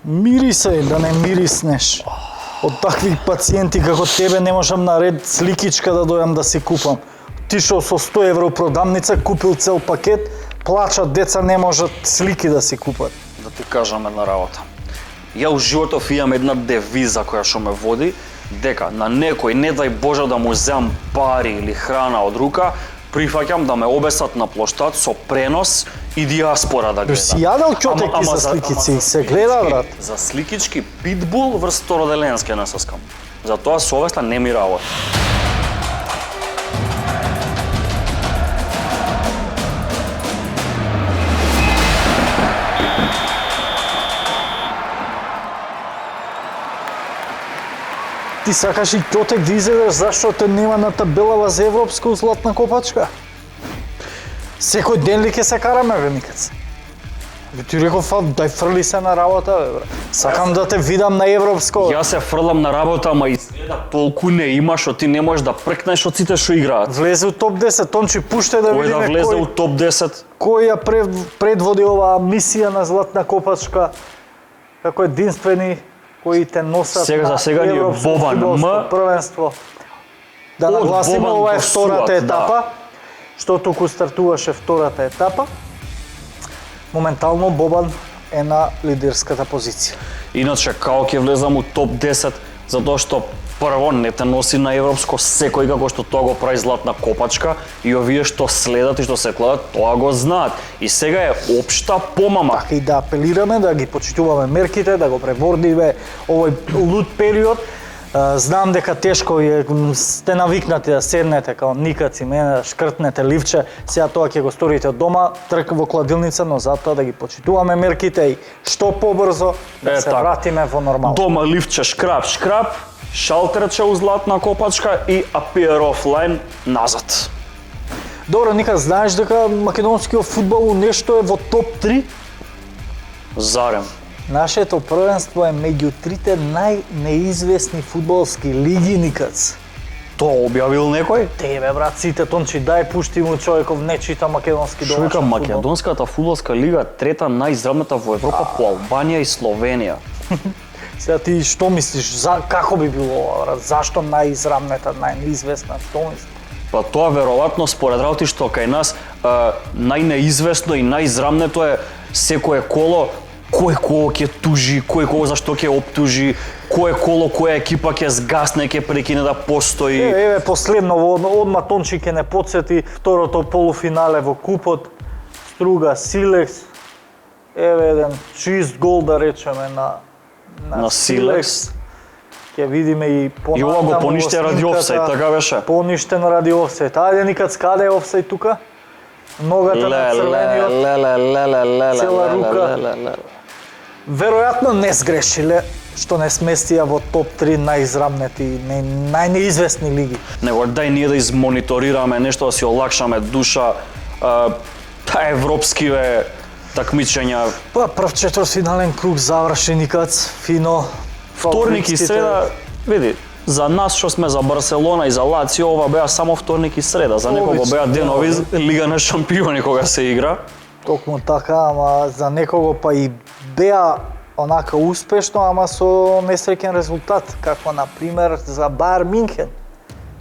Мириса или да не мириснеш. Од такви пациенти како тебе не можам на ред сликичка да дојам да си купам. Тишол со 100 евро продавница, купил цел пакет, плачат деца, не можат слики да си купат. Да ти кажам една работа. Ја у животов имам една девиза која што ме води, дека на некој, не дај Боже да му земам пари или храна од рука, прифаќам да ме обесат на плоштад со пренос и диаспора да гледа. Си јадел ќотеки за сликици, се гледа брат. За сликички питбул врз второделенски не соскам. Затоа совеста не ми работи. Ти сакаш и ќотек да изедеш зашто те нема на табелава за европска златна копачка? Секој ден ли ќе се караме, бе, Микац? Ти реков, дај фрли се на работа, бе, бре. Сакам да те видам на европско. Јас се фрлам на работа, ама изгледа толку не има што ти не можеш да прекнеш од сите што играат. Влезе у топ 10, Тончи, пуште да Кој да видиме влезе у топ 10? кој ја предводи оваа мисија на златна копачка, како единствени кои те носат Сега за сега ни е европско Бобан фудбалско М. првенство. Да Од нагласиме, Бобан ова е до втората Суат, етапа, што туку стартуваше втората етапа. Моментално Бобан е на лидерската позиција. Иначе као ќе влезам у топ 10, затоа што прво не те носи на европско секој како што тоа го прави златна копачка и овие што следат и што се кледат, тоа го знаат. И сега е општа помама. Така и да апелираме, да ги почитуваме мерките, да го пребордиме овој луд период. Знам дека тешко е, сте навикнати да седнете као никаци мене, да шкртнете ливче, сега тоа ќе го сторите од дома, трк во кладилница, но затоа да ги почитуваме мерките и што побрзо да се така. вратиме во нормално. Дома ливче шкрап, шалтерче у златна копачка и апиер офлайн назад. Добро, Ника, знаеш дека македонскиот фудбал нешто е во топ 3? Зарем. Нашето првенство е меѓу трите најнеизвестни фудбалски лиги, Никац. Тоа објавил некој? Тебе, брат, сите, Тончи, дај пушти му човеков, не чита македонски домашен Шука, фудбал. македонската фудбалска лига трета најизравната во Европа по Албанија и Словенија. Сега ти што мислиш, како би било ова, брат? Зашто најизрамнета, најнеизвестна, што мислиш? Па тоа веројатно според работи што кај нас најнеизвестно и најизрамнето е секое коло кој кого ќе тужи, кој кого зашто ќе оптужи, кој коло која екипа ќе згасне, ќе прекине да постои. Еве последно одма Тончи ќе не потсети второто полуфинале во купот, Струга Силекс. Еве еден чист гол да речеме на Силекс. Ќе видиме и понатаму. И ова го пониште ради офсајд, така беше? Поништено ради офсајд. Ајде, Никац, каде е офсајд тука? Ногата на црвениот. Цела рука. Веројатно не сгрешиле што не сместија во топ 3 најизрамнети и најнеизвестни лиги. Него дај ние да измониторираме нешто, да си олакшаме душа, европскиве такмичења. Па прв четвртфинален круг заврши, Никац, фино. Вторник и среда, види, за нас што сме за Барселона и за Лацио, ова беа само вторник и среда, за некого беа денови Лига на шампиони кога се игра. Токму така, ама за некого па и беа онака успешно, ама со несреќен резултат, како на пример за Бајер Минхен.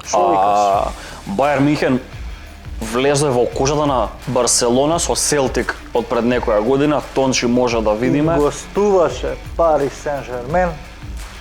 Што викаш? Бајер Минхен влезе во кожата на Барселона со Селтик од пред некоја година, Тончи може да видиме. Гостуваше Пари Сен-Жермен,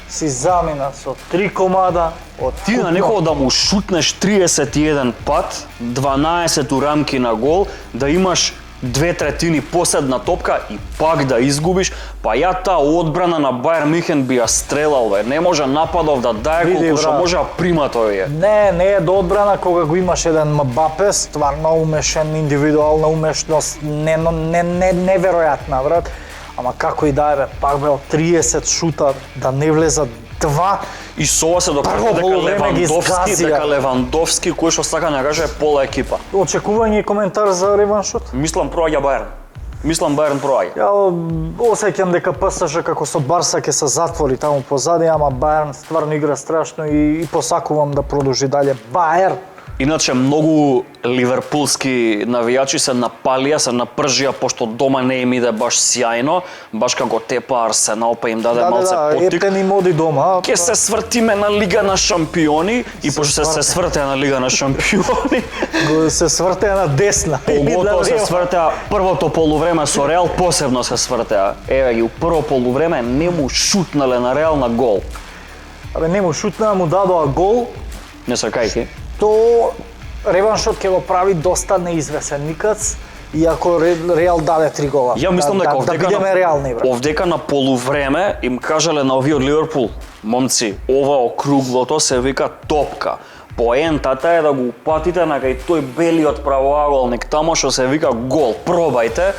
си замина со 3 комада од Ти на некого да му шутнеш 31 пат, 12 урамки на гол, да имаш 2/3 последна топка и пак да изгубиш, па ја таа одбрана на Бајер Минхен би ја стрелал, бе. Не може нападов да дае колку што може да прима тој е. Не е до одбрана кога го имаш еден Мбапе, стварно умешен, индивидуална умешност, неверојатна, брат. Ама како и да е, бе, пак бе од 30 шута да не влезат 2. И со ова се докажа дека Левандовски, кој што сака да каже пола екипа. Очекување и коментар за реваншот? Мислам проаѓа Бајерн. Мислам Бајерн проаѓа. Ја осеќам дека ПСЖ како со Барса ќе се затвори таму позади, ама Бајерн стварно игра страшно и посакувам да продолжи дале. Бајерн! Иначе многу ливерпулски навијачи се напалија, се напржија пошто дома не им иде баш сјајно, баш како тепа Арсенал па им даде малце поттик. ептен им оди дома. Ке се свртиме на Лига на шампиони и пошто се сврте на Лига на шампиони, Се свртеа на десна. поготово се свртеа првото полувреме со Реал, посебно се свртеа. Еве ги, у прво полувреме не му шутнале на Реал на гол. Абе не му шутна, му дадоа гол. Не сакајки. То реваншот ќе го прави доста неизвесен никац, иако Реал даде 3 гола. Ја мислам дека да бидеме реални, брат. овдека на полувреме им кажале на овие од Ливерпул, момци, ова округлото се вика топка. Поентата е да го упатите на кај тој белиот правоаголник тамо што се вика гол. Пробајте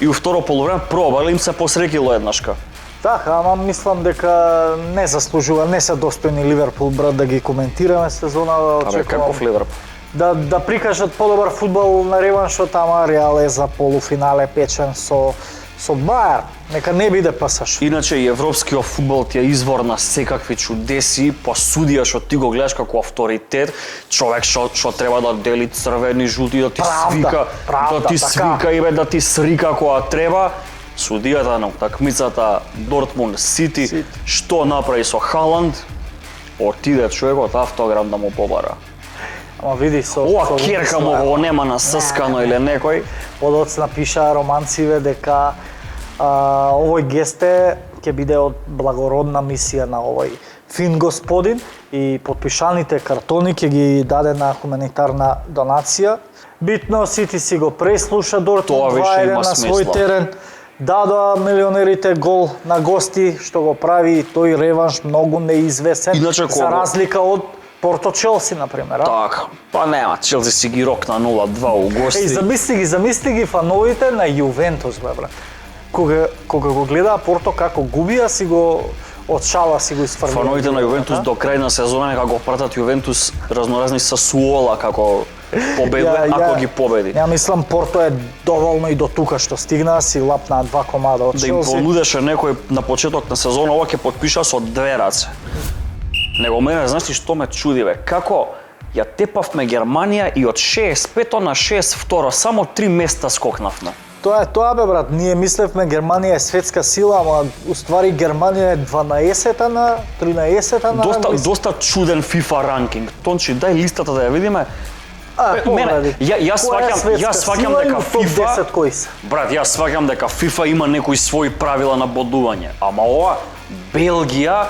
и у второ полувреме пробале им се посрекило еднашка. Така, ама мислам дека не заслужува, не се достојни Ливерпул, брат, да ги коментираме сезона. Абе каков Ливерпул? Да прикажат подобар фудбал на реваншот, ама Реал е за полуфинале печен со Бајер. Нека не биде пасаш. Иначе и европскиот фудбал ти е извор на секакви чудеси, па судија што ти го гледаш како авторитет, човек што треба да дели црвени, жути, да ти свика, да ти свика и да ти срика кога треба. Судијата на утакмицата Дортмунд Сити, што направи со Халанд, отиде човекот автограм да му побара. Ама види Ова керка му го нема насъскано или некој. Подоцна пиша романциве дека овој гесте ќе биде од благородна мисија на овој фин господин и подпишаните картони ќе ги даде на хуманитарна донација. Битно Сити си го преслуша Дортмунд 2-1 на свој терен. Дадоа милионерите гол на гости, што го прави тој реванш многу неизвесен, за разлика од Порто Челси, например. Така, па нема, Челси си ги рокна 0-2 у гости. Замисли ги фановите на Јувентус, бе, брат. Кога го гледаа Порто како губија, си го од шала си го изфрлија. Фановите на Јувентус до крај на сезона нека го пратат Јувентус разноразни Сасуола како победува, ако ги победи. Ја мислам Порто е доволно и до тука што стигна, си лапна 2 комада од Челси. Да им понудеше некој на почеток на сезона, ова ќе потпиша со 2 раце. Него мене, знаеш ли што ме чуди, бе? Како ја тепавме Германија и од 65 на 62 само 3 места скокнавме. Тоа бе, брат, ние мислевме Германија е светска сила, ама уствари Германија е 12-та на 13-та на Доста чуден FIFA ранкинг. Тончи, дај листата да ја видиме. Јас сваќам дека FIFA, брат, јас сваќам дека FIFA има некои своји правила на бодување, ама ова Белгија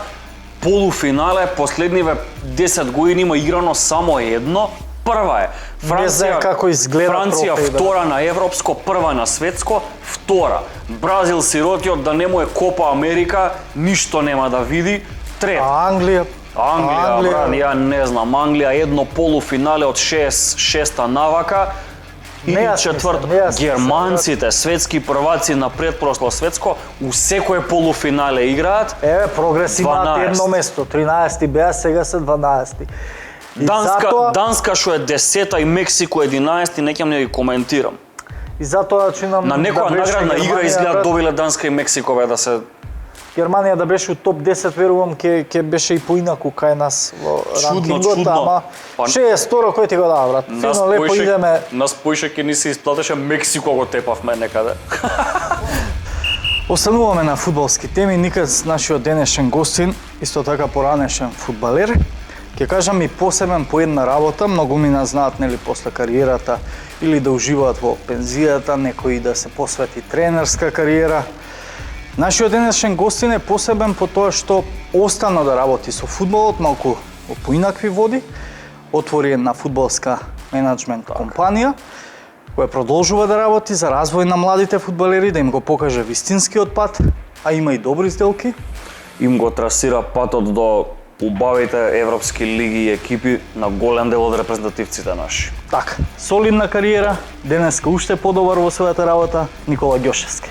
полуфинале последниве 10 години има играно само едно. Прва е Франција втора на европско, прва на светско, втора. Бразил сиротиот да не му е Копа Америка, ништо нема да види. Трета. Англија, брат, ја не знам, Англија едно полуфинале од 6-та навака. И четврто, германците, светски прваци на предпрошло светско, у секое полуфинале играат. Еве, прогрес имаат едно место, 13-ти беа, сега се 12-ти. Данска што е 10-та и Мексико 11-ти, не ќе не ги коментирам. И затоа чинам на некоја наградна игра изгледа добиле Данска и Мексико бе да се Германија да беше у топ 10, верувам ќе беше и поинаку кај нас во ранкингот, ама 62 кој ти го дава, брат. Фино лепо идеме. Нас поише ќе ни се исплатеше Мексико го тепавме некаде. Остануваме на фудбалски теми, никад нашиот денешен гостин, исто така поранешен фудбалер. Ќе кажам и посебен по една работа, многу мина знаат нели после кариерата или да уживаат во пензијата, некои да се посвети тренерска кариера. Нашиот денешен гостин е посебен по тоа што остана да работи со фудбалот, малку во поинакви води. Отвори една фудбалска менаџмент компанија, која продолжува да работи за развој на младите фудбалери, да им го покаже вистинскиот пат, а има и добри сделки. Им го трасира патот до убавите европски лиги и екипи на голем дел од репрезентативците наши. Така, солидна кариера, денеска уште подобар во својата работа, Никола Ѓошевски.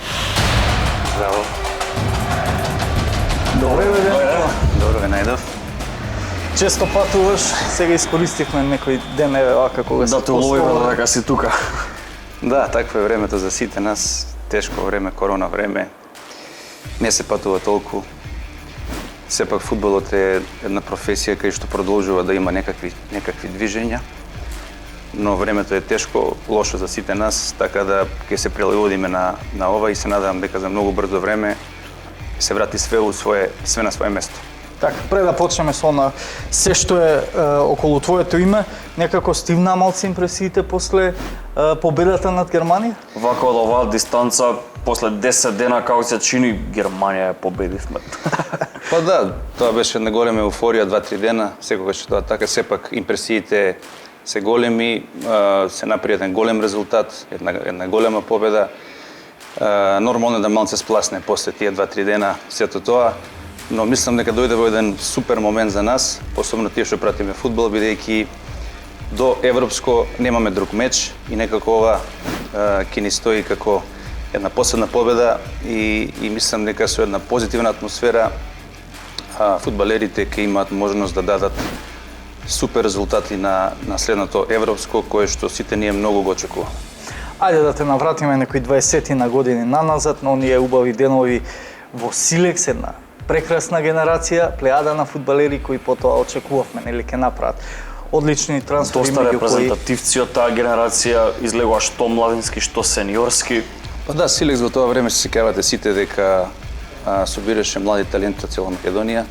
Здраво. Добре, бе, Добро ве најдов. Често патуваш, сега искористивме некој ден вака кога се да те уловиме дека си тука. Да, такво е времето за сите нас, тешко време, корона време. Не се патува толку. Сепак фудбалот е една професија кај што продолжува да има некакви движења. но времето е тешко, лошо за сите нас, така да ќе се прилагодиме на ова и се надевам дека за многу брзо време се врати све на свое место. Така, пред да почнеме со се што е околу твоето име, некако стивна малци импресиите после победата над Германија? Вака од оваа дистанца, после 10 дена како се чини, Германија ја победивме. Па да, тоа беше една голема еуфорија, 2-3 дена, секогаш тоа така, сепак импресиите се големи, се направи еден голем резултат, една голема победа. Нормално е да малце спласне после тие 2-3 дена сето тоа, но мислам дека дојде во еден супер момент за нас, особено тие што пратиме фудбал, бидејќи до европско немаме друг меч и некако ова ќе ни стои како една последна победа и мислам дека со една позитивна атмосфера фудбалерите ќе имаат можност да дадат супер резултати на следното европско, кое што сите ние многу го очекуваме. Ајде да те навратиме некои 20 на години наназад, на оние убави денови во Силекс, една прекрасна генерација, плејада на фудбалери кои потоа очекувавме, нели ќе направат одлични трансфери Доста меѓу кои репрезентативци од таа генерација, излегува што младински, што сениорски. Па да, Силекс во тоа време се сеќавате сите дека собираше млади таленти од цела Македонија.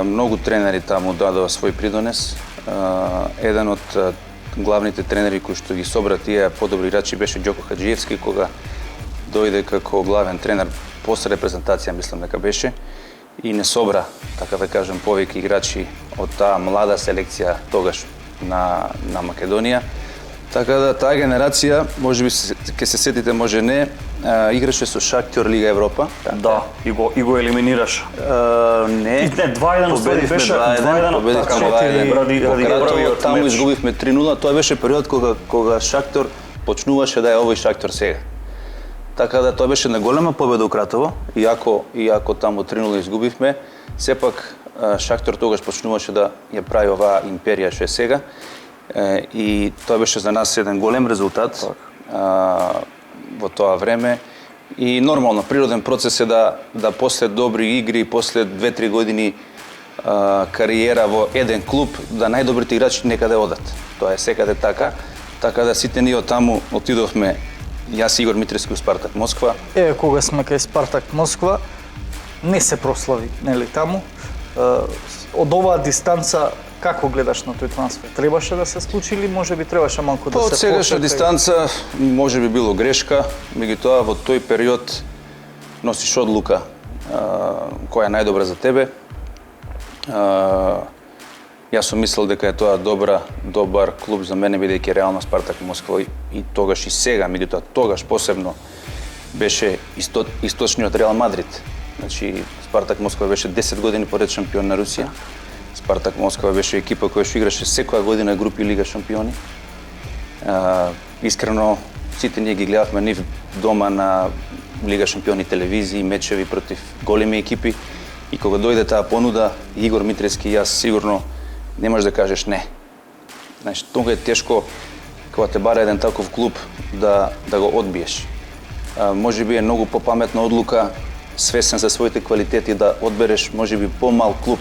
Многу тренери таму дадоа свој придонес. Еден од главните тренери кои што ги собра тие подобри играчи беше Ѓоко Хаџиевски, кога дојде како главен тренер после репрезентација, мислам дека беше, и не собра, така да кажем, повеќе играчи од таа млада селекција тогаш на Македонија. Така да таа генерација, можеби ќе се сетите, може не, играше со Шахтер Лига Европа. Да, и го елиминираше. Не, 2-1 успеди беше, 2-1 ради таму изгубивме 3-0, тоа беше период кога Шахтер почнуваше да е овој Шахтер сега. Така да тоа беше една голема победа у Кратово, иако таму 3-0 изгубивме, сепак Шахтер тогаш почнуваше да ја прави оваа империја што е сега. И тоа беше за нас еден голем резултат во тоа време и нормално природен процес е да после добри игри, после 2-3 години кариера во еден клуб, да најдобрите играчи некаде одат. Тоа е секаде така. Така да сите ние од таму отидовме, јас и Игор Митрески у Спартак Москва. Кога сме кај Спартак Москва, не се прослави, нели таму. Од оваа дистанца, како гледаш на тој трансфер? Требаше да се случи или можеби требаше малку да се Од сегашна дистанца можеби било грешка, меѓутоа во тој период носиш одлука која е најдобра за тебе. Јас сум мислел дека е тоа добар клуб за мене, бидејќи реално Спартак Москва и тогаш и сега, меѓутоа тогаш посебно беше источниот Реал Мадрид. Значи Спартак Москва беше 10 години поред шампион на Русија. Спартак Москва беше екипа која што играше секоја година групи Лига шампиони. Искрено сите ние ги гледавме нив дома на Лига шампиони телевизии, мечеви против големи екипи и кога дојде таа понуда, Игор Митрески и јас сигурно не можеш да кажеш не. Значи, тоа е тешко кога те бара еден таков клуб да го одбиеш. Можеби е многу попаметна одлука, свесен за своите квалитети да одбереш можеби помал клуб.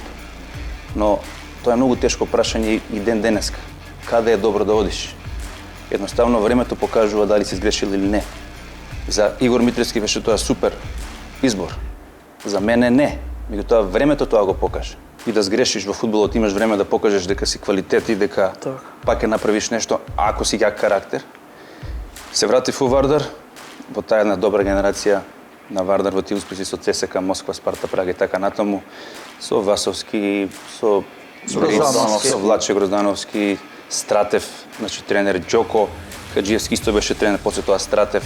Но тоа е многу тешко прашање и ден денеска. Каде е добро да одиш? Едноставно времето покажува дали си сгрешил или не. За Игор Митрески беше тоа супер избор. За мене не. Меѓутоа времето тоа го покаже. И да сгрешиш во фудбалот имаш време да покажеш дека си квалитет и дека пак ќе направиш нешто ако си јак карактер. Се вратив у Вардар, во таа една добра генерација на Вардар, во тие успеси со ЦСКА Москва, Спарта Прага и така натаму, со Васовски, со Влаче Гроздановски, Стратев, значи тренер Ѓоко Хаџиевски исто беше тренер, после тоа Стратев,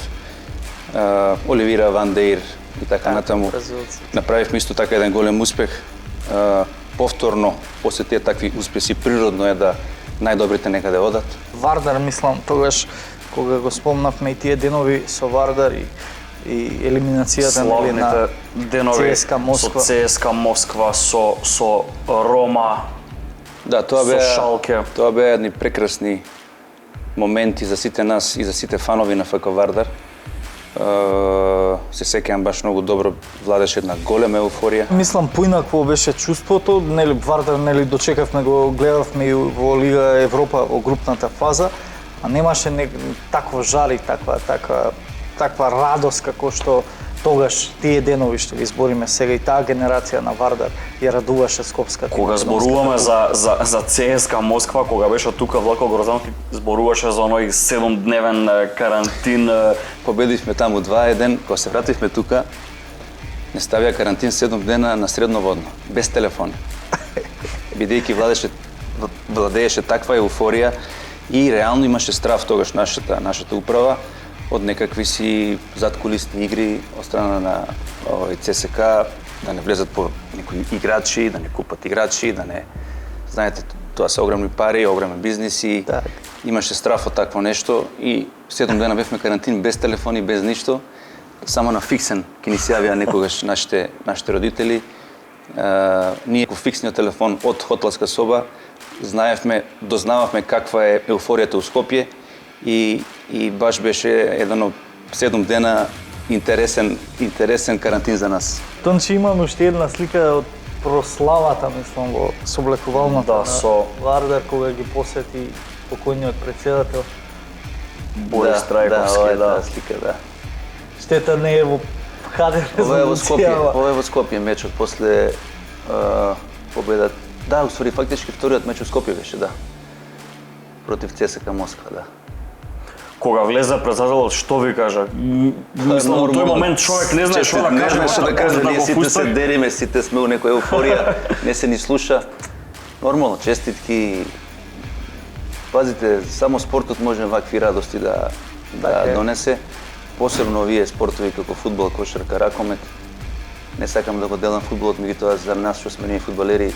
Оливира Ван Деир и така натаму. Направивме исто така еден голем успех. Повторно, после тие такви успеси, природно е да најдобрите некаде одат. Вардар, мислам, тогаш кога го спомнавме и тие денови со Вардар и елиминацијата на денови ЦСКА Москва. Со ЦСКА Москва, со Рома, да, со Шалке. Тоа беа едни прекрасни моменти за сите нас и за сите фанови на ФК Вардар. се сеќавам баш многу добро, владеше една голема еуфорија. Мислам поинакво беше чувството, нели Вардар нели дочекавме го, гледавме и во Лига Европа во групната фаза, а немаше такво жар и таква радост како што тогаш тие денови што ги избориме сега и таа генерација на Вардар ја радуваше скопската. Кога зборуваме за ЦСКА Москва, кога беше тука Влако Гроздански зборуваше за оној 7-дневен карантин. Победивме таму 2-1, кога се вративме тука, не ставија карантин 7 дена на средноводно, без телефони. Бидејќи владееше таква еуфорија и реално имаше страв тогаш нашата управа од некакви си задкулисни игри од страна на ЦСКА, да не влезат по некои играчи, да не купат играчи, да не... Знаете, тоа се огромни пари, огромен бизнис и имаше страв од такво нешто и 7 дена бевме карантин без телефони, без ништо. Само на фиксен ќе ни се јавија некогаш нашите родители. Ние по фиксниот телефон од хотелска соба дознававме каква е еуфоријата у Скопје и баш беше еден од 7 дена интересен карантин за нас. Тонче имаме уште една слика од прославата, мислам, во соблекувалната со Вардар кога ги посети покојниот председател. Борис Трајковски, да, слика, да. Штета не е во ХД Ова е во Скопје, резолуција. ова е во Скопје мечот после победа. Да, уствари фактички вториот меч во Скопје беше, да. Против ЦСКА Москва, да. Кога влезе председателот, што ви кажа? Мислам, во тој момент човек не знае што да каже, што да каже, ние сите се пусти. дериме, сите сме у некоја еуфорија, не се ни слуша. Нормално, честитки. Пазите, само спортот може вакви радости да донесе. Посебно овие спортови како фудбал, кошарка, ракомет. Не сакам да го делам фудбалот, меѓутоа за нас што сме ние фудбалери,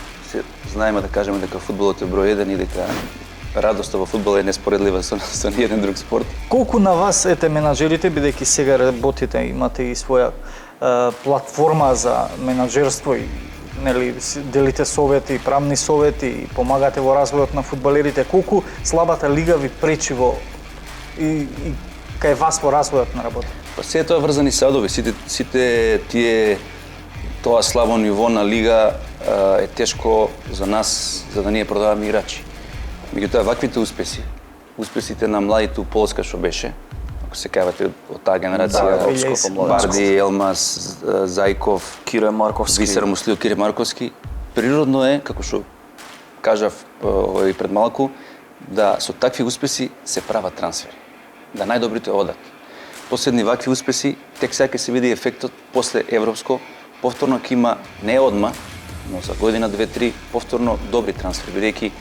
знаеме да кажеме дека фудбалот е број 1 и дека радоста во фудбал е неспоредлива со ниеден друг спорт. Колку на вас ете менаџерите, бидејќи сега работите, имате и своја платформа за менаџерство и нели делите совети, правни совети и помагате во развојот на фудбалерите, колку слабата лига ви пречи во и кај вас во развојот на работа? Па се тоа врзани садови, сите тие тоа слабо ниво на лига е тешко за нас за да ние продаваме играчи. Меѓутоа ваквите успесите на младите у Полска што беше, ако се кавате од таа генерација, Барди, Елмас, Зајков, Кире Марковски, Висер Муслио, Кире Марковски, природно е, како што кажав и пред малку, да со такви успеси се прават трансфери. Да најдобрите одат. Последни вакви успеси, тек сега ќе се види ефектот после европско, повторно ќе има не одма, но за година, 2-3, повторно добри трансфери, бидејќи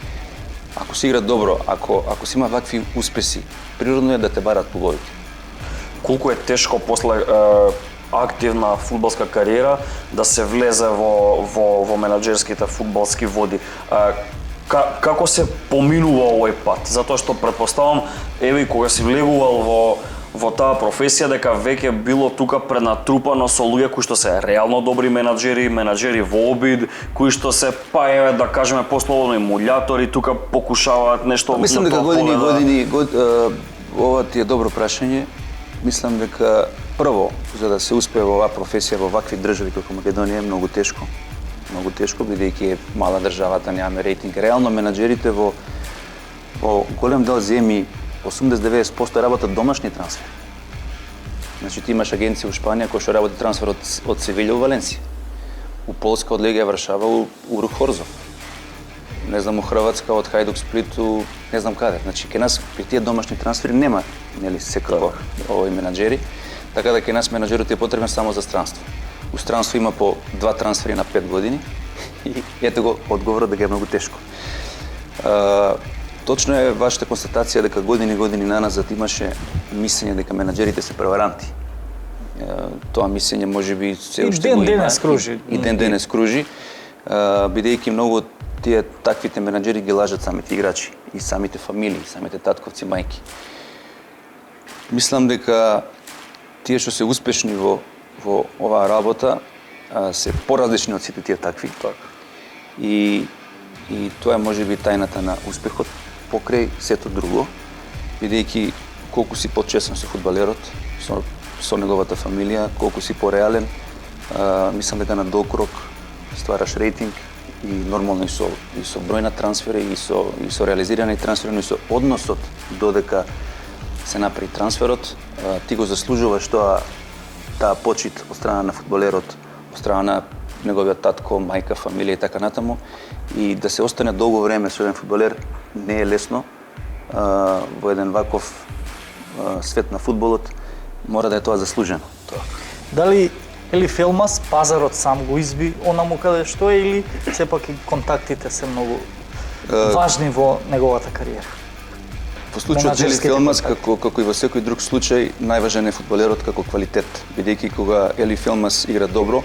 ако се игра добро, ако се има вакви успеси, природно е да те барат клубовите. Колку е тешко после активна фудбалска кариера да се влезе во менаџерските фудбалски води. Како се поминува овој пат? Затоа што предпоставам, еве кога си влегувал во таа професија, дека веќе било тука пренатрупано со луѓе кои што се реално добри менаџери во обид, кои што се, па еве да кажеме пословно емулјатори, тука покушаваат нешто. Мислам дека години, ова ти е добро прашање. Мислам дека прво, за да се успее во оваа професија во вакви држави како Македонија е многу тешко. Многу тешко, бидејќи е мала државата, немаме рейтинг. Реално менаџерите во голем дел земји 80-90% работат домашни трансфери. Значи ти имаш агенција у Шпанија која што работи трансфер од Севиља у Валенсија. У Полска од Легија Варшава у Рух Хорзов. Не знам у Хрватска од Хајдук Сплиту, не знам каде. Значи кај нас при тие домашни трансфери нема, нели, секако овој менаџери, така да кај нас менаџерот е потребен само за странство. У странство има по 2 трансфери на 5 години и ете го одговорот дека е многу тешко. Точно е вашата констатација дека години наназад имаше мислење дека менаџерите се преваранти. Тоа мислење можеби се уште го има. И ден-денес кружи. И ден-денес кружи, бидејќи многу тие таквите менаџери ги лажат самите играчи и самите фамилии, самите татковци, мајки. Мислам дека тие што се успешни во оваа работа се поразлични од сите тие такви. И тоа е можеби тајната на успехот покрај сето друго, бидејќи колку си почесен со фудбалерот, со со неговата фамилија, колку си пореален, мислам дека на долг рок ствараш рейтинг и нормално и со број на трансфери и со реализирани трансфери, но и со односот додека се направи трансферот, ти го заслужуваш таа почит од страна на фудбалерот, од страна на неговиот татко, мајка, фамилија и така натаму, и да се остане долго време со еден фудбалер не е лесно. Во еден ваков свет на фудбалот мора да е тоа заслужено. Дали Елиф Елмас пазарот сам го изби онаму каде што е, или сепак и контактите се многу важни во неговата кариера? Во случајот на Елиф Елмас, како и во секој друг случај, најважен е фудбалерот како квалитет, бидејќи кога Елиф Елмас игра добро,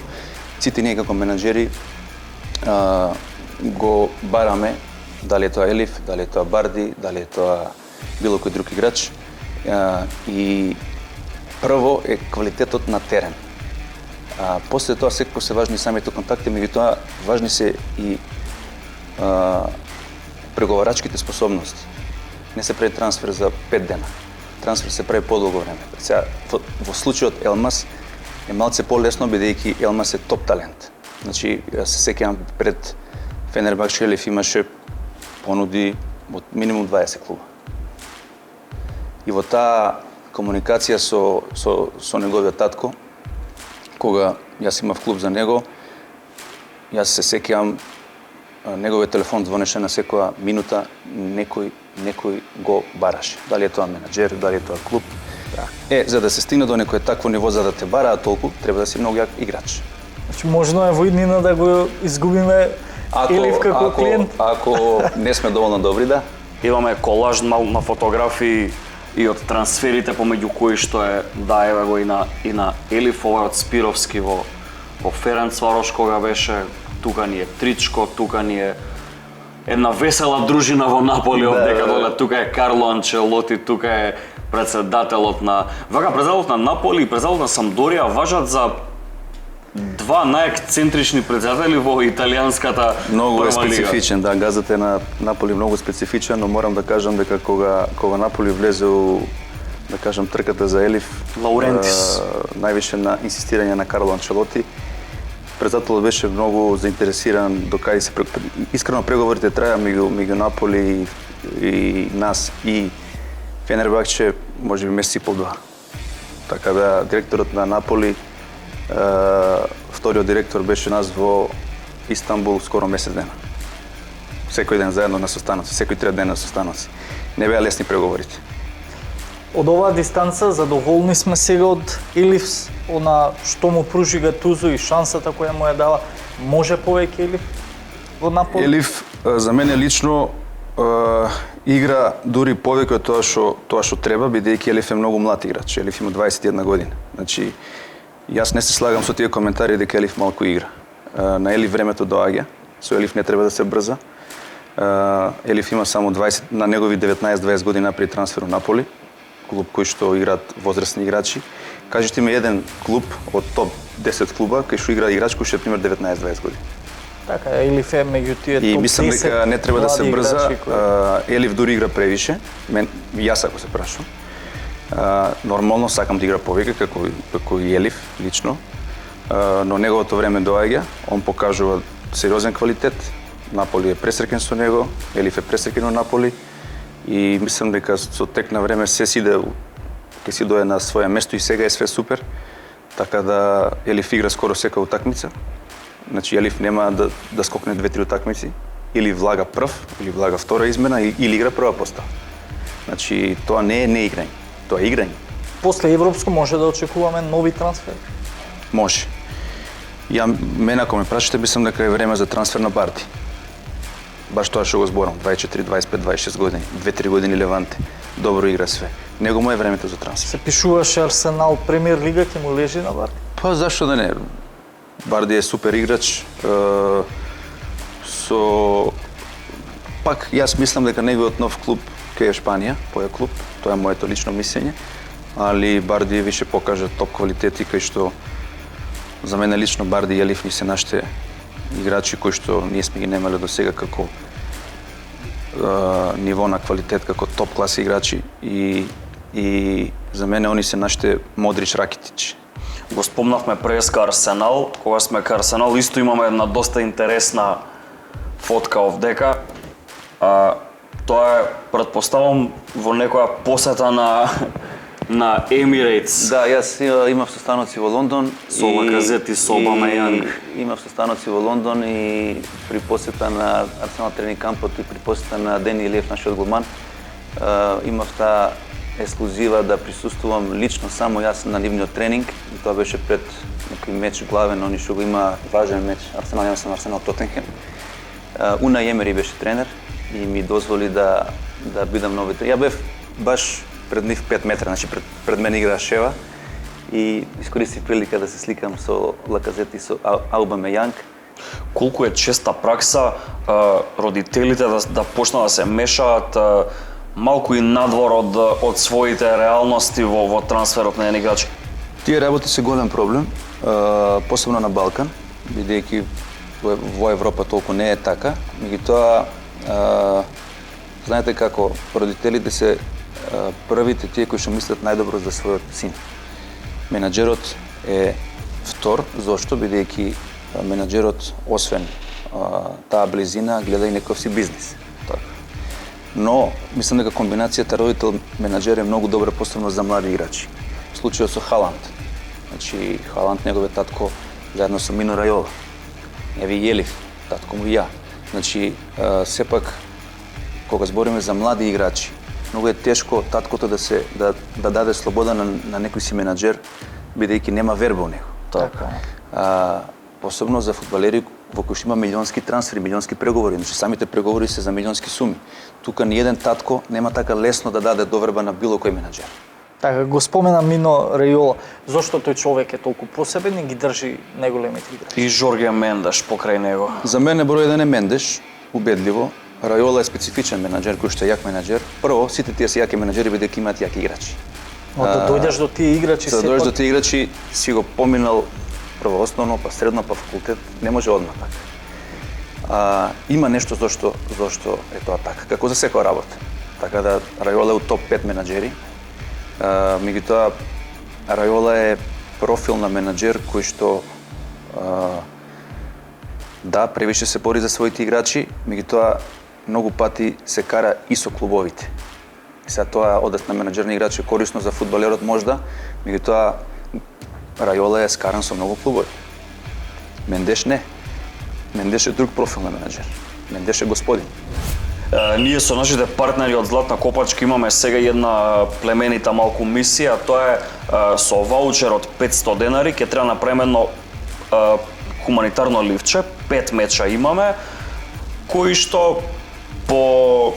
сите ние како менаџери го бараме, дали е тоа Елиф, дали е тоа Барди, дали е тоа било кој друг играч, и прво е квалитетот на терен. После тоа секако се важни самите контакти, меѓутоа важни се и преговарачките способности. Не се прави трансфер за 5 дена. Трансфер се прави подолго време. Сега, во случајот Елмас е малце полесно, бидејќи Елмас е топ талент. Значи, јас се сеќавам пред Фенербахче Елиф имаше понуди од минимум 20 клуба. И во таа комуникација со неговиот татко, кога јас имав клуб за него, јас се сеќавам, неговиот телефон звонеше на секоја минута, некој го бараше. Дали е тоа менаџер, дали е тоа клуб. За да се стигне до некој такво ниво, за да те бараат толку, треба да си многу јак играч. Значи, можно е во иднина да го изгубиме Елиф како клиент? Ако не сме доволно добри, да. Имаме колаж на фотографии и од трансферите помеѓу кои што е, да, еве го и на Елиф, ова од Спировски во Ференцварош кога беше, тука ни е Тричко, тука ни е една весела дружина во Наполи, овдека доле, тука е Карло Анчелоти, тука е председателот на Наполи и председателот на Самдорија, важат за два најексцентрични председатели во италијанската Многу е прва лига. специфичен, да, газата е на Наполи многу специфичен, но морам да кажам дека кога Наполи влезе у, да кажам, трката за Елиф, Лаурентис, највише на инсистирање на Карло Анчелоти, председателот беше многу заинтересиран до кај се искрено преговорите траја меѓу Наполи и нас и Фенербахче можеби месец и пол-два. Така да директорот на Наполи, вториот директор беше нас во Истанбул скоро месец дена. Секој ден заедно на состаноци, секој 3 дена на состаноци. Не беа лесни преговорите. Од оваа дистанца задоволни сме сега од Елиф, она што му пружи Гатузо и шансата која му ја дава. Може повеќе Елиф во Наполи? Елиф за мене лично игра дури повеќе од тоа што треба, бидејќи Елиф е многу млад играч. Елиф има 21 година. Значи, јас не се слагам со тие коментари дека Елиф малку игра. На Елиф времето доаѓа, со Елиф не треба да се брза. Елиф има само 20, на негови 19-20 години при трансфер у Наполи, клуб кој што играат возрастни играчи. Кажете ми еден клуб од топ 10 клуба кај што игра играч кој што е пример 19-20 години. Така, Елиф е меѓу тие топ 10. И мислам дека не треба да се брза. Елиф дури игра превише. Јас ако се прашувам. Нормално сакам да игра повеќе како и Елиф лично. Но неговото време доаѓа, он покажува сериозен квалитет. Наполи е пресреќен со него, Елиф е пресреќен во Наполи и мислам дека со тек на време се ќе си дое на своја место и сега е све супер. Така да Елиф игра скоро секоја утакмица. Значи Елиф нема да скокне 2-3 утакмици, или влага прв, или влага втора измена, или игра прва постава. Значи тоа не е неиграње, тоа е играње. После европско може да очекуваме нови трансфери? Може. Мене ако ме прашате, мислам дека е време за трансфер на Барди. Баш тоа што го зборам, 24, 25, 26 години, 2-3 години Леванте. Добро игра све. Него му е времето за трансфер. Се пишуваше Арсенал Премиер лига, ќе му лежи на Барди? Па зашто да не? Барди е супер играч. Пак јас мислам дека неговиот нов клуб кај е Шпанија, поја клуб, тоа е моето лично мислење, али Барди више покажа топ квалитети кај што за мене лично Барди и Елиф ни се нашите играчи кои што ние сме ги немале до сега како ниво на квалитет, како топ класи играчи и и за мене они се нашите Модрич Ракитич. Го спомнавме преска Арсенал, кога сме ка Арсенал, исто имаме една доста интересна фотка овдека. Тоа е, предпоставам, во некоја посета на Emirates. Да, јас имав состаноци во Лондон Со Лаказет и со Обамејанг. Имав состаноци во Лондон и при посета на Арсенал тренинг кампот и при посета на Дени Илиев, нашиот голман, имав таа ексклузива да присуствувам лично само јас на нивниот тренинг и тоа беше пред некој меч главен, они што го има важен меч, Арсенал има Арсенал Тотенхем. Унај Емери беше тренер и ми дозволи да бидам нови тренер. Ја бев баш пред нив 5 метра, значи пред мене играа Шева и искористив прилика да се сликам со Лаказет и со Аубамејанг. Колку е честа пракса родителите да почнат да се мешаат малку и надвор од своите реалности во трансферот на еден играч? Тие работи се голем проблем, посебно на Балкан, бидејќи во Европа толку не е така. Меѓутоа, знаете како, родителите се првите тие кои што мислат најдобро за својот син. Менаџерот е втор, зошто? Бидејќи менаџерот, освен таа близина, гледа и некој си бизнис. Но, мислам дека комбинацијата родител-менаџер е многу добра, посебно за млади играчи. Случајот со Халанд. Значи, Халанд, неговиот татко, заедно со Мино Рајола. Ја ви Јелив, татко му и ја. Значи, сепак, кога збориме за млади играчи, многу е тешко таткото да даде слобода на некој си менаџер, бидејќи нема верба у него. Така. Посебно за фудбалери во кои што има милионски трансфери, милионски преговори, значи самите преговори се за милионски суми. Тука ни еден татко нема така лесно да даде доверба на било кој менаџер. Така, го спомена Мино Рајола, зошто тој човек е толку посебен и ги држи најголемите играчи. И Жорге Мендеш покрај него. За мене број 1 е Мендеш, убедливо. Рајола е специфичен менаџер кој што е јак менаџер. Прво, сите тие се јаки менаџери бидејќи имаат јаки играчи. Но да дојдеш до тие играчи За да дојдеш до тие играчи си го поминал прво основно, па средно, па факултет, не може одма така. Има нешто зошто е тоа така, како за секоја работа. Така да Рајола е у топ 5 менаџери. Меѓутоа Рајола е профил на менаџер кој што да, превише се бори за своите играчи, меѓутоа многу пати се кара и со клубовите. И сега тоа одат на менаџерни играч е корисно за фудбалерот можда, меѓутоа Рајола е скаран со многу клубови. Мендеш не. Мендеш е друг профил на менаџер. Мендеш е господин. Ние со нашите партнери од Златна Копачка имаме сега една племенита малку мисија, тоа е со ваучер од 500 денари, ќе треба направиме едно хуманитарно ливче, 5 меча имаме, кои што по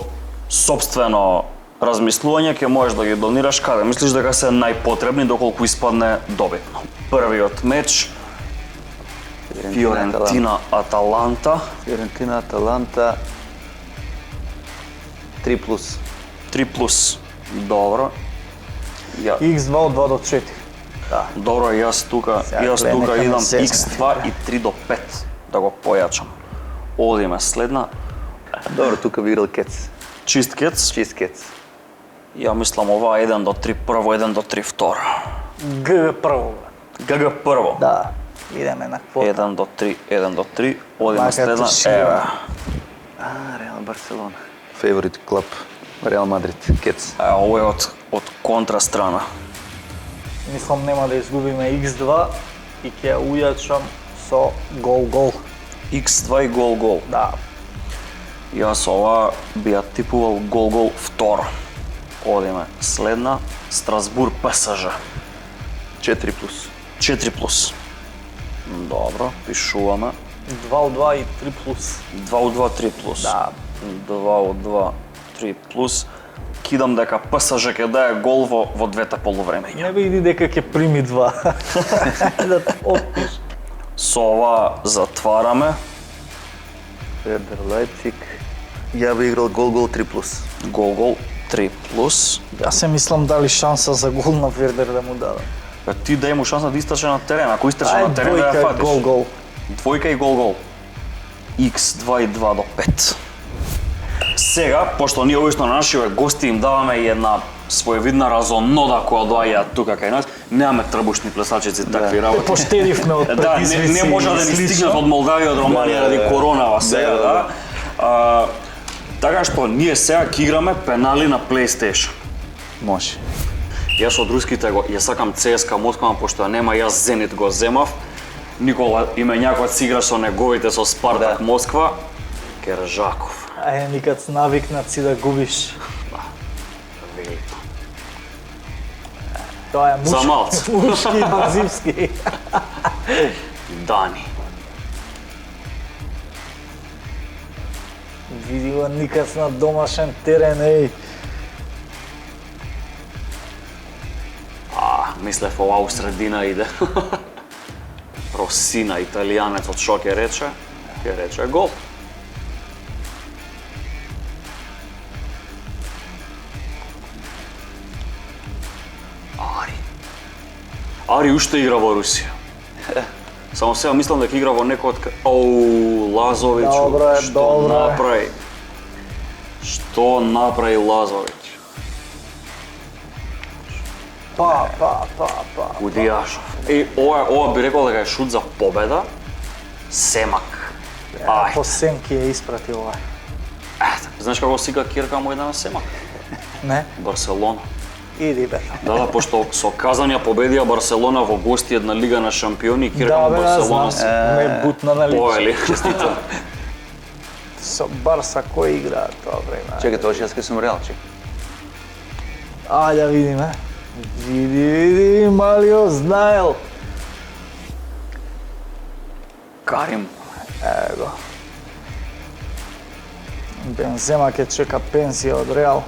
собствено размислување ќе можеш да ги донираш каде мислиш дека се најпотребни доколку испадне добитно. Првиот меч Фиорентина Аталанта. Фиорентина Аталанта 3+. 3+. Добро. X2 од 2 до 4. Да. Добро, јас тука идам X2 и 3 до 5 да го појачам. Одиме следна. Добро, тука би играл Кец. Чист кец. Чист Кец. Ја мислам ова 1 до 3 прво, 1 до 3 второ. ГГ прво. ГГ прво. Да. Идеме на квота. 1 до 3, 1 до 3. Одиме Мака следна. тишина. Еве. Реал Барселона. Фаворит клуб Реал Мадрид, Кец. Ово е од контра страна. Мислам нема да изгубиме X2 и ќе ујачам со гол. X2 и гол. Да. Јас ова би ја типувал гол второ. Одиме следна. Страсбург ПСЖ. 4+. 4+. Добро, пишуваме. 2 од 2 и 3+. 2 од 2, 3+. Да. 2 од 2, 3+. Кидам дека ПСЖ ќе дае гол во двете полувремења. Не види дека ќе прими 2. Да отпиш. Со ова затвараме. Вердер Лајпциг. Ја би играл гол 3+. Гол 3+. Јас се мислам дали шанса за гол на Вердер да му дадам. Ти дај му шанса да истрче на терен, ако истрче на терен да ја двојка, фатиш. гол. Двојка и гол. X2 и 2 до 5. Сега, пошто ние обично на нашите гости им даваме и една своевидна разонода која доаѓа тука кај нас. Немаме трбушни плесачици такви работи. Поштедивме од Да, предизвици. не може да ни стигнат од Молдавија, од Романија ради коронава сега, да. Така што ние сега ќе играме пенали на PlayStation. Може. Јас од руските ја сакам ЦСКА Москва, пошто ја нема, јас Зенит го земав. Никола Именјаков си игра со неговите со Спартак Москва. Кержаков. Никад навикнат си да губиш. Велико. Тоа е За малце. мушки и базивски. Дани. Види го никад на домашен терен, еј. Мислев ова у средина иде. Росина, италијанецот, шо ќе рече? Ќе рече гол. Ари уште игра во Русија. Само сега мислам дека игра во некој од... Оу, Лазовиќу, Добро е, што добро е. направи? Што направи Лазовиќ? Па. Удијашов. И ова би рекол дека е шут за победа. Семак. Ај. По Семки ја испрати ова. Знаеш како сика Кирка му една на Семак? Не? Барселона. Иди бе. Да, пошто со Казан ја победија Барселона во гости една лига на шампиони и Кирка Да му бе, Барселона знам. Ме бутна на лице. повели. Честито. Со Барса кој игра тоа време? Чекай, тоа јас кај сум Реал, чекай. Ајде да видиме. Види, Малио знаел. Карим. Ево го. Бензема ќе чека пенсија од Реал.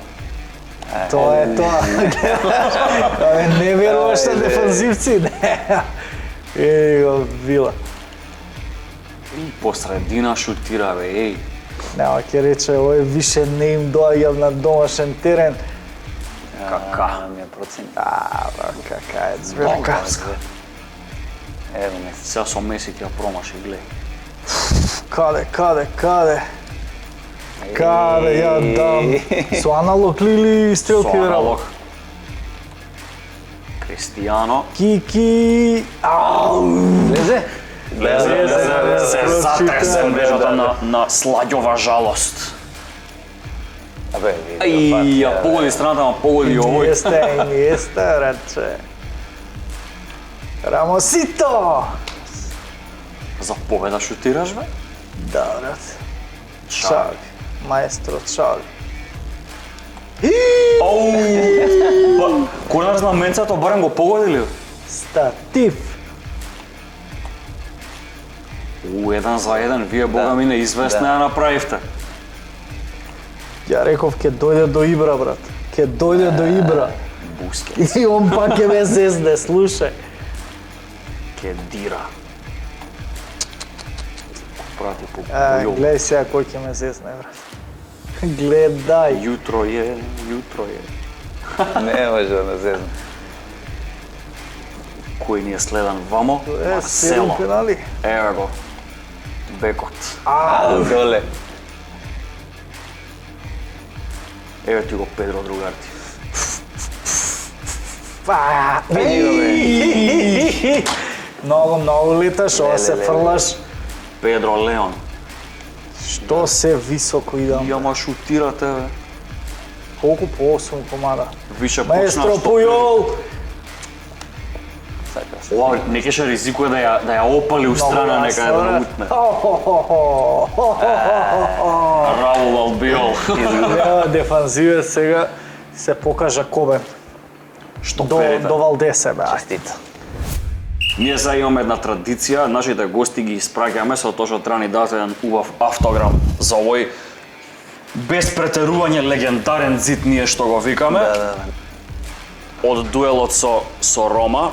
Тоа е тоа. Не веруваш на дефанзивци? Не. Еј го Вила. И по средина шутира бе, еј. Нема ќе рече, ој више не им доаѓам на домашен терен. Кака. Ми ја процени. Кака е зверка. Ево не. Сега со Меси ќе ја промаши, глеј. Каде? Каде ја дам? Со аналог ли стрелки Со верал? аналог. Кристијано. Кики. Ау! Лезе? Се затресе мрежата на Сладјова жалост. Абе, И ја погоди страната, ма погоди овој. Иниеста, рече. Рамосито! За победа шутираш бе? Да, брат. Чави. Чави. Маестро Чави. Ау! Конар знаменцето барем го погоди ли? Статив. Еден за еден, вие бога ми неизвестна ја направивте. Ја реков ќе дојде до Ибра, брат. Ќе дојде до Ибра. Бускет, И он пак ќе ме зезне, слушај. ке дира. Прати по јол. Гледај сега кој ќе ме зезне, брат. Гледај. Јутро е. Не може да зезне. Кој ни е следан вамо? Седум Марсело. пенали. Ева го. Бекот. Доле. Еве ти го Педро другар ти. Па! Види Многу леташ, ова се фрлаш. Педро Леон. Што се високо идам. Јама шутирате бе. Колку по 8 комада. Више Маестро почна што... Пујол! Ова не кеше ризикуе да ја опали у страна нека да утне. Раул Албиол. Ева дефанзиве сега се покажа Кобен. Што До перите? Валдесе бе. Честито. Ние сега имаме една традиција, нашите гости ги испраќаме со тоа што треба ни дадат еден убав автограм за овој без претерување легендарен зид ние што го викаме. Да. Од дуелот со Рома.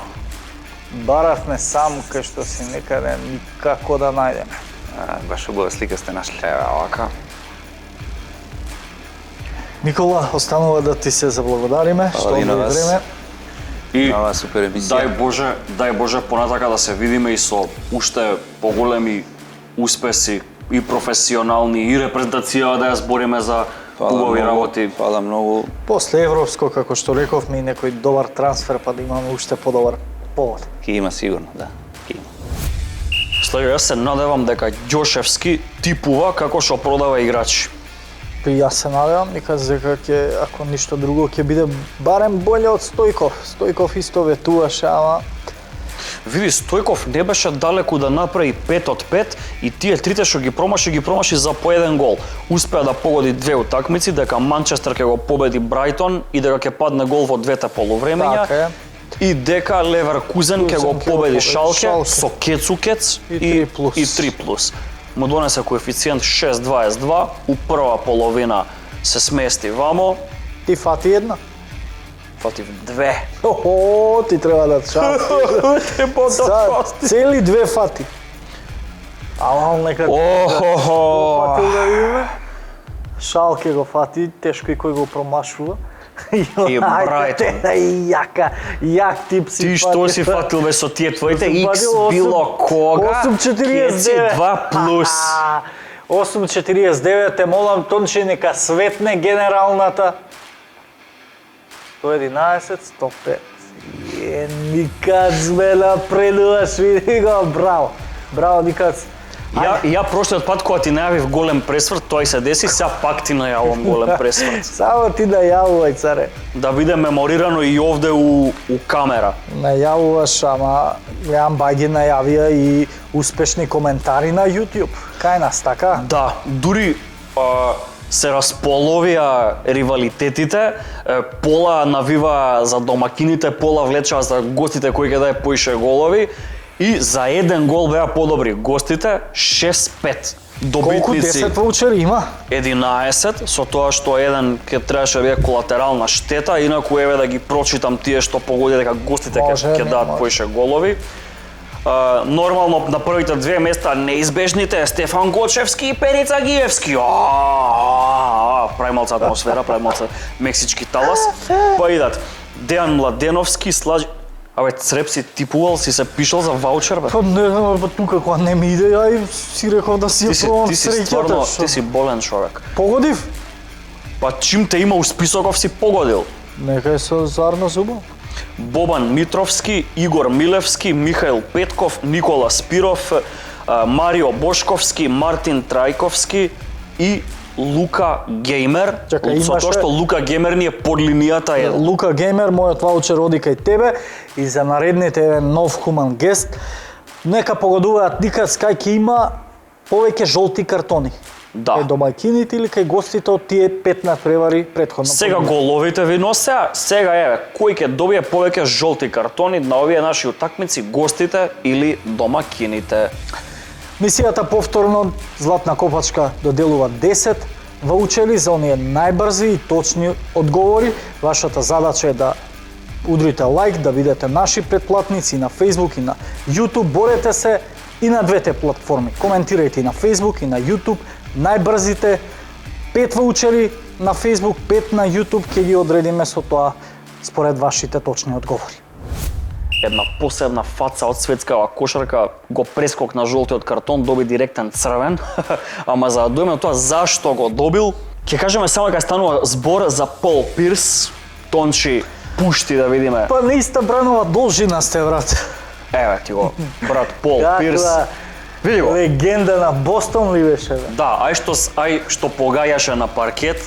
Баравме сам кај што си некаде никако да најдеме. Баш убава слика сте нашли. Еве овака. Никола, останува да ти се заблагодариме што Фала и на одвои вас. време. И Ова супер емисија. дај Боже понатака да се видиме и со уште поголеми успеси и професионални и репрезентација да ја збориме за убави работи. Фала многу. После европско, како што рековме, и некој добар трансфер, па да имаме уште подобар повод. Ке има сигурно, да. Ке има. Слага, јас се надевам дека Ѓошевски типува како што продава играчи. И јас се надевам, никад дека ќе, ако ништо друго, ќе биде барем боле од Стојков. Стојков исто ветуваше, ама Види, Стојков не беше далеку да направи 5 од 5 и тие трите што ги промаши за по еден гол. Успеа да погоди две утакмици, дека Манчестер ќе го победи Брајтон и дека ќе падне гол во двете полувремења. така е. И дека Леверкузен ќе го победи Шалке со кецукец И 3+. и 3+. Му донесе коефициент 6,22, у прва половина се смести вамо, ти фати една. фатив 2. Охо, ти треба да частиш. Цели две фати. Ама нека Охо. фати да видиме. Шалке го фати, тешко и кој го промашува. И Брајтон. Јак тип си Ти што си фатил бе со тие твоите Сум X фатил било кога? 8,49. 2+. 8,49, те молам Тонче нека светне генералната. 111, 105. Никад сме напредуваш, види го, браво. Браво, никад. Ја прошлиот пат кога ти најавив голем пресврт, тој се деси, сега пак ти најавам голем пресврт. Само ти најавувај, царе. Да биде меморирано и овде у камера. Најавуваш, ама Јан Бајги најавија и успешни коментари на YouTube. Кај нас, така? Да, дури се располовија ривалитетите, пола навива за домакините, пола влечаа за гостите кои ќе даде поише голови и за еден гол беа подобри гостите 6-5. Колку Добитници 10 ваучери има? 11, со тоа што еден ќе требаше да биде колатерална штета, инаку еве да ги прочитам тие што погоди дека гостите Може, ќе не, дадат може. поише голови. Нормално на првите две места неизбежните Стефан Гочевски и Перица Гиевски. Прави малце атмосфера, прави малце мексички талас. Па идат Дејан Младеновски, Абе, Цреп си типувал, си се пишал за ваучер, бе? Па не знам, па тука кога не ми иде, ја и си реков да си ја пробам Ти си стварно, среќата. ти си болен човек. Погодив? Па чим те има у списоков си погодил. Нека е со Зарно Зубо. Бобан Митровски, Игор Милевски, Михаил Петков, Никола Спиров, Марио Бошковски, Мартин Трајковски и Лука Геймер. Чакај, Со тоа што Лука Геймер ни е под линијата е. Лука Геймер, мојот ваучер оди кај тебе и за наредните еден нов хуман гест. Нека погодуваат никад кај ќе има повеќе жолти картони. Да. Кај домаќините или кај гостите од тие 5 надпревари претходно. Сега головите ви носе, сега еве, кој ќе добие повеќе жолти картони на овие наши утакмици, гостите или домакините? Мисијата повторно Златна копачка доделува 10 ваучери за оние најбрзи и точни одговори. Вашата задача е да удрите лайк, да видите наши претплатници и на Facebook и на YouTube. Борете се и на двете платформи. Коментирајте и на Facebook и на YouTube. Најбрзите 5 ваучери на Facebook, 5 на YouTube, ќе ги одредиме со тоа според вашите точни одговори. Една посебна фаца од светскава кошарка го прескокна жолтиот картон, доби директен црвен, ама за да дојме до тоа зашто го добил, ќе кажеме само дека станува збор за Пол Пирс. Тончи, пушти да видиме. Па не иста бранова должина сте, брат. Еве ти го, брат Пол Пирс. Каква Види го. легенда на Бостон ли беше, бе? Да, ај што погаѓаше на паркет,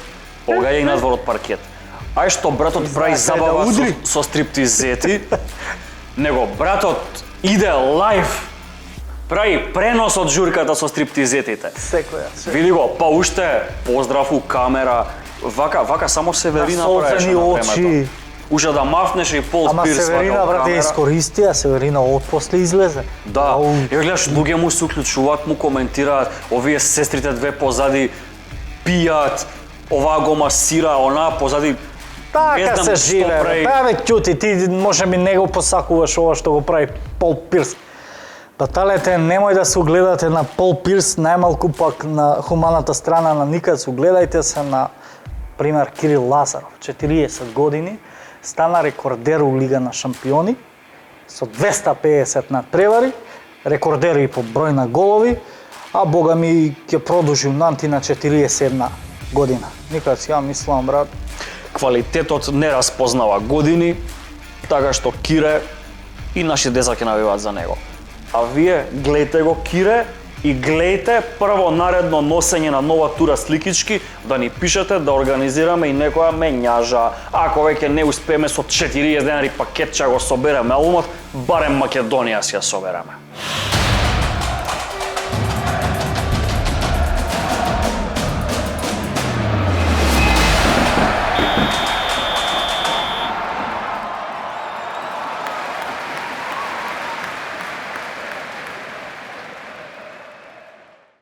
погаѓа и надвор од паркет. Ај што братот прави Знае кај да забава удри. со стриптизети, него братот иде лайв, прави пренос од журката со стриптизетите. Секоја. Види го, па уште поздрав у камера, вака само Северина правеше Солзени на очи. времето. Уште да мафнеше и Пол Ама Пирс Северина, вака у брате, камера. искористи, а Северина отпосле излезе. Да, Ау. ја гледаш, луѓе му се уклучуваат, му коментираат, овие сестрите две позади пијат, оваа го масира, онаа позади. Не Така знам се што живе, прави. бе. Бе, ќути, ти може би не го посакуваш ова што го прави Пол Пирс. Баталете, немој да се угледате на Пол Пирс, најмалку пак на хуманата страна на никад се угледајте се на пример Кирил Лазаров, 40 години, стана рекордер у Лига на шампиони со 250 надпревари, рекордер и по број на голови, а бога ми ќе продолжи унанти на 41 година. Никац, ја мислам, брат, Квалитетот не распознава години, така што Кире и наши деца ќе навиваат за него. А вие гледате го Кире и гледате прво наредно носење на нова тура сликички, да ни пишете да организираме и некоја менјажа. Ако веќе не успееме со 40 денари пакетча го собереме албумот, барем Македонија си ја собереме.